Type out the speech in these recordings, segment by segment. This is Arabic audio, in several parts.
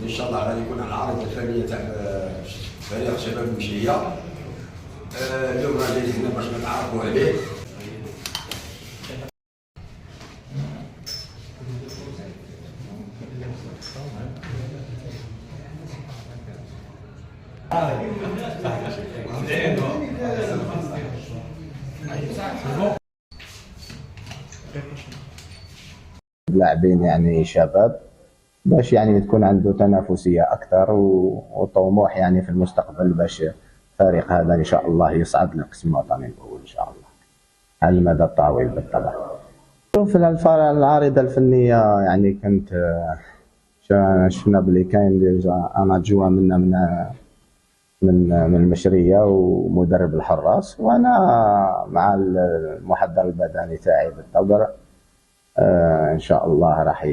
ان شاء الله غادي يكون العارضه الثانيه تاع فريق شباب المشيه. اليوم راه جاي هنا باش نتعرفوا عليه. لاعبين يعني شباب باش يعني تكون عنده تنافسيه اكثر وطموح يعني في المستقبل باش الفريق هذا ان شاء الله يصعد للقسم الوطني الاول ان شاء الله على المدى الطويل بالطبع. شوف العارضه الفنيه يعني كنت شفنا بلي كاين ديجا انا جوا منا من المشريه ومدرب الحراس، وانا مع المحضر البدني تاعي بالطبع. ان شاء الله راح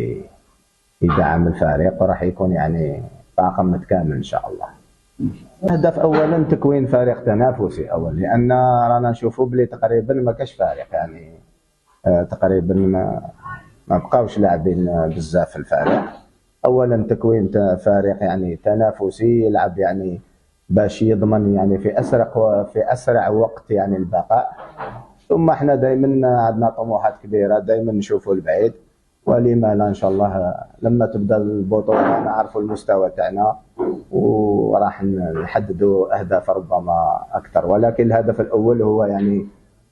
يدعم الفريق وراح يكون يعني طاقم متكامل ان شاء الله. الهدف اولا تكوين فريق تنافسي اول، لان رانا نشوفوا بلي تقريبا ما كاش فريق يعني تقريبا ما بقاوش لاعبين بزاف في الفريق. اولا تكوين فريق يعني تنافسي يلعب يعني باش يضمن يعني في اسرع وقت يعني البقاء. ثم احنا دائما عندنا طموحات كبيره، دائما نشوفوا البعيد، ولما لا ان شاء الله لما تبدا البطوله نعرفوا المستوى تاعنا وراح نحددوا اهداف ربما اكثر، ولكن الهدف الاول هو يعني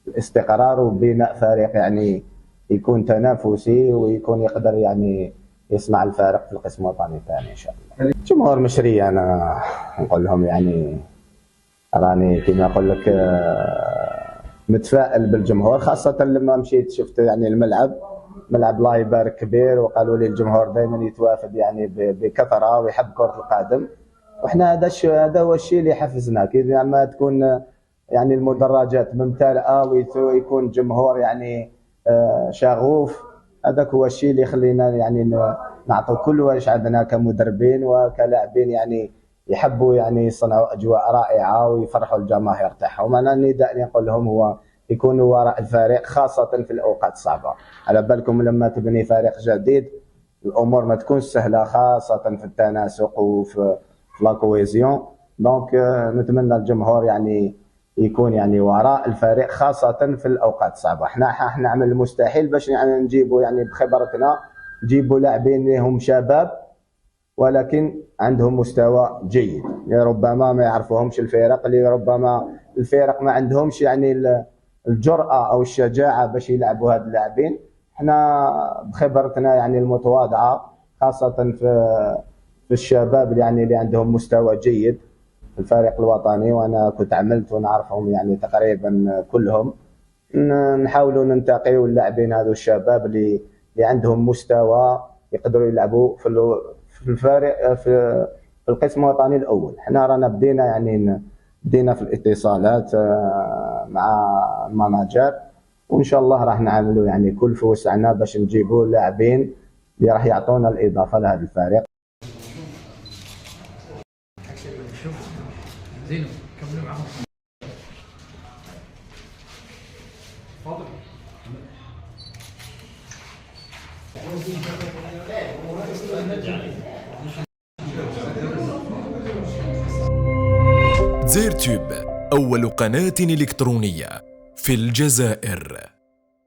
الاستقرار وبناء فريق يعني يكون تنافسي ويكون يقدر يعني يصنع الفارق في القسم الوطني الثاني ان شاء الله. جمهور مشري انا نقول لهم يعني راني كما نقول لك متفائل بالجمهور، خاصه لما مشيت شفت يعني الملعب الله يبارك كبير، وقالوا لي الجمهور دائما يتوافد يعني بكثره ويحب كره القدم، وحنا هذا هو الشيء اللي حفزنا كي لما تكون يعني المدرجات ممتلئه ويكون جمهور يعني شغوف. هذاك هو الشيء اللي يخلينا يعني نعطوا كل واش عندنا كمدربين وكلاعبين يعني يحبوا يعني يصنعوا اجواء رائعه ويفرحوا الجماهير تاعهم. انا النداء اللي نقول لهم هو يكونوا وراء الفريق خاصه في الاوقات الصعبه. على بالكم لما تبني فريق جديد الامور ما تكونش سهله، خاصه في التناسق وفي لا كويزيون. دونك نتمنى الجمهور يعني يكون يعني وراء الفريق خاصه في الاوقات الصعبه. احنا نعمل المستحيل باش يعني نجيبوا يعني بخبرتنا نجيبوا لاعبين اللي هم شباب ولكن عندهم مستوى جيد، اللي ربما ما يعرفوهمش الفرق، اللي ربما الفرق ما عندهمش يعني الجرأة أو الشجاعة باش يلعبوا هاد اللاعبين. احنا بخبرتنا يعني المتواضعة خاصة في الشباب يعني اللي عندهم مستوى جيد في الفريق الوطني، وأنا كنت عملت ونعرفهم يعني تقريبا كلهم، نحاولوا ننتقيوا اللاعبين هذو الشباب اللي عندهم مستوى يقدروا يلعبوا في الفريق في القسم الوطني الاول. احنا رانا بدينا في الاتصالات مع المناجر، وان شاء الله راح نعملوا يعني كل في وسعنا باش نجيبوا لاعبين اللي راح يعطونا الاضافه لهذا الفريق. زينو كملوا معاهم. زيرتيوب أول قناة إلكترونية في الجزائر.